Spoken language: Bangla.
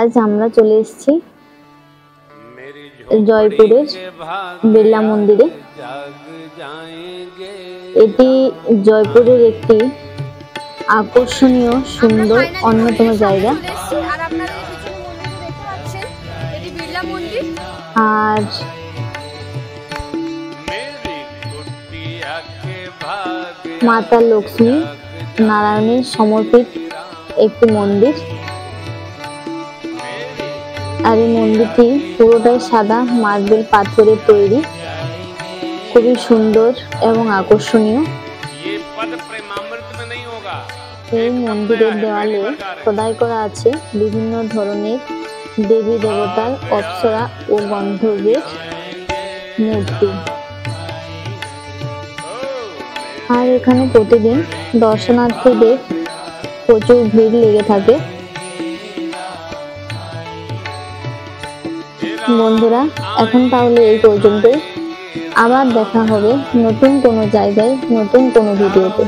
আজ আমরা চলে এসেছি জয়পুরের বিড়লা মন্দিরে। এটি জয়পুরের একটি আকর্ষণীয় সুন্দর অন্যতম জায়গা। আর মাতা লক্ষ্মী নারায়ণের সমর্পিত একটি মন্দির। আর এই মন্দিরটি পুরোটাই সাদা মার্বেল পাথরের তৈরি, খুবই সুন্দর এবং আকর্ষণীয়। এই মন্দিরের দেওয়ালে খোদাই করা আছে বিভিন্ন ধরনের দেবী দেবতার, অপ্সরা ও গন্ধর্বের মূর্তি। আর এখানে প্রতিদিন দর্শনার্থীদের প্রচুর ভিড় লেগে থাকে। বন্ধুরা, এখন তাহলে এই পর্যন্তই। আবার দেখা হবে নতুন কোনো জায়গায়, নতুন কোনো ভিডিওতে।